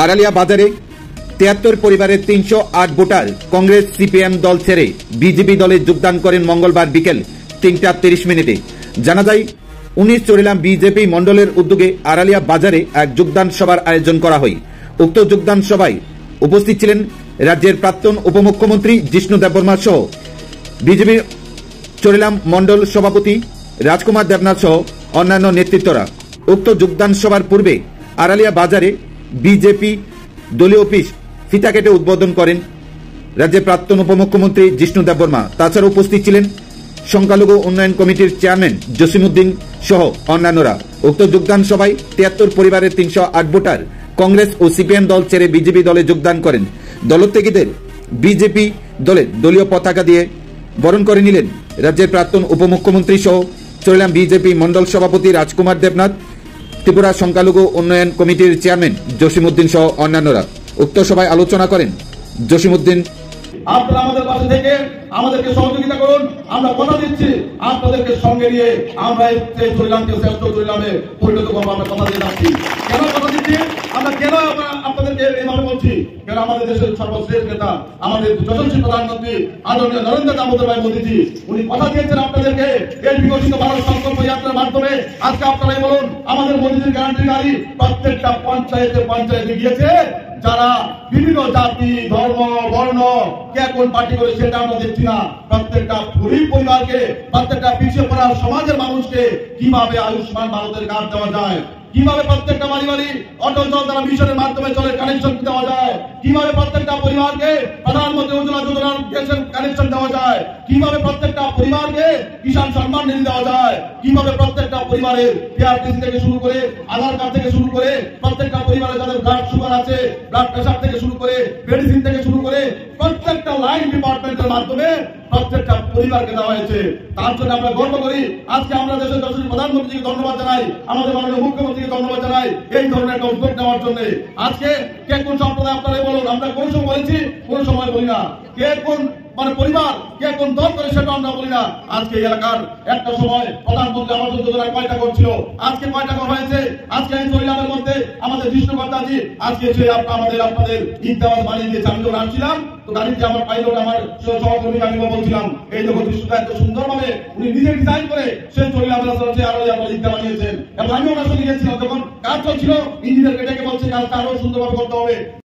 আড়ালিয়া বাজারে ৭৩ পরিবারের ৩০৮ voter Congress CPM দল ছেড়ে বিজেপি দলে যোগদান করেন মঙ্গলবার বিকেল ৩টা ৩০ জানা যায় ১৯ চরিলাম বিজেপি মন্ডলের উদ্যোগে আড়ালিয়া বাজারে এক যোগদান সভার আয়োজন করা হয়। উক্ত যোগদান সভায় উপস্থিত ছিলেন রাজ্যের প্রাক্তন উপমুখ্যমন্ত্রী জিষ্ণু দেববর্মা সহ বিজেপি চরিলাম মন্ডল সভাপতি রাজকুমার দেবনাথ সহ অন্যান্য নেতৃত্বরা। উক্ত যোগদান সভার পূর্বে আড়ালিয়া বাজারে বিজেপি দলীয় অফিস ফিতা কেটে উদ্বোধন করেন রাজ্যের প্রাক্তন উপমুখ্যমন্ত্রী জিষ্ণু দেববর্মা। তাছাড়া উপস্থিত ছিলেন সংখ্যালঘু উন্নয়ন কমিটির চেয়ারম্যান জসিমউদ্দিন সহ অন্যান্যরা। উক্ত যোগদান সভায় ৭৩ পরিবারের ৩০৮ ভোটার কংগ্রেস ও সিপিএম দল ছেড়ে বিজেপি দলে যোগদান করেন। দলত্যাগীদের বিজেপি দলের দলীয় পতাকা দিয়ে বরণ করে নিলেন রাজ্যের প্রাক্তন উপমুখ্যমন্ত্রী সহ চরিলাম বিজেপি মন্ডল সভাপতি রাজকুমার দেবনাথ, ত্রিপুরা সংখ্যালঘু উন্নয়ন কমিটির চেয়ারম্যান জসিমউদ্দিন সহ অন্যান্যরা। উক্ত সভায় আলোচনা করেন জসিমউদ্দিন। আপনারা আমাদের পাশে থেকে আমাদেরকে সহযোগিতা করুন। আমরা কথা দিচ্ছি আপনাদেরকে সঙ্গে নিয়ে আমরা এই চরিলামকে শ্রেষ্ঠ চরিলামে পরিণত করবো। আমরা কথা দিয়ে যাচ্ছি। কেন কথা দিচ্ছি? আমরা কেন আপনাদেরকে এইভাবে বলছি? কেন আমাদের দেশের সর্বশ্রেষ্ঠ নেতা, আমাদের যশস্বী প্রধানমন্ত্রী আদরণীয় নরেন্দ্র দামোদর ভাই মোদীজি উনি কথা দিয়েছেন আপনাদেরকে এই বিকশিত ভারত সংকল্প যাত্রার মাধ্যমে। আজকে আপনারাই বলুন, আমাদের মোদীজির গ্যারান্টি গাড়ি প্রত্যেকটা পঞ্চায়েতে গিয়েছে। যারা বিভিন্ন জাতি, ধর্ম, বর্ণ, কে কোন পার্টি করে সেটা আমরা দেখছি না। প্রত্যেকটা গরিব পরিবারকে, প্রত্যেকটা পিছিয়ে পড়া সমাজের মানুষকে কিভাবে আয়ুষ্মান ভারতের কার্ড দেওয়া যায়, কিভাবে প্রত্যেকটা বাড়ি অটল জল দ্বারা মিশনের মাধ্যমে জলের কানেকশন দেওয়া যায়, কিভাবে প্রত্যেকটা পরিবারকে প্রধানমন্ত্রী উজ্জ্বলা যোজনার গ্যাসের কানেকশন দেওয়া যায়, কিভাবে প্রত্যেকটা পরিবারকে কিষাণ সম্মান নিধি দেওয়া যায়, কিভাবে প্রত্যেকটা পরিবারের পিআরটিসি থেকে শুরু করে আধার কার্ড থেকে শুরু করে প্রত্যেকটা পরিবারে যাদের ব্লাড সুগার আছে, ব্লাড প্রেসার থেকে শুরু করে মেডিসিন থেকে শুরু করে প্রত্যেকটা লাইন ডিপার্টমেন্টের মাধ্যমে প্রত্যেকটা পরিবারকে দেওয়া হয়েছে। তার জন্য আমরা গর্ব করি। আজকে আমরা দেশের যশস্বী প্রধানমন্ত্রীকে ধন্যবাদ জানাই, আমাদের মাননীয় মুখ্যমন্ত্রীকে ধন্যবাদ জানাই এই ধরনের একটা উদ্যোগ নেওয়ার জন্য। আজকে কে কোন সম্প্রদায় আপনারাই বলুন, আমরা কোন সময় বলেছি, কোন সময় বলি না। কে কোন পরিবার, কে কোন দল করে সেটা আমরা বলি না। আজকে এই এলাকার একটা সময় প্রধানমন্ত্রী আবাস যোজনায় কয়টা করছিল, আজকে কয়টা করা হয়েছে। আজকে এই চরিলামের মধ্যে আমাদের বিষ্ণুকর্তাজি আজকে এসে আপনাদের ইন্তাবাদ বানিয়ে দিয়েছে। আমি যখন আসছিলাম তো গাড়িতে আমার পাইলট, আমার সহকর্মী আমি বলছিলাম এই দেখো বিষ্ণুদা এত সুন্দর ভাবে উনি নিজে ডিজাইন করে সেই চরিলামের আরো ইন্তা বানিয়েছেন। এবং আমি ওনার সঙ্গে গিয়েছিলাম, যখন কাজ চলছিল ইঞ্জিনিয়ারকে ডেকে বলছে কাজটা আরো সুন্দরভাবে করতে হবে।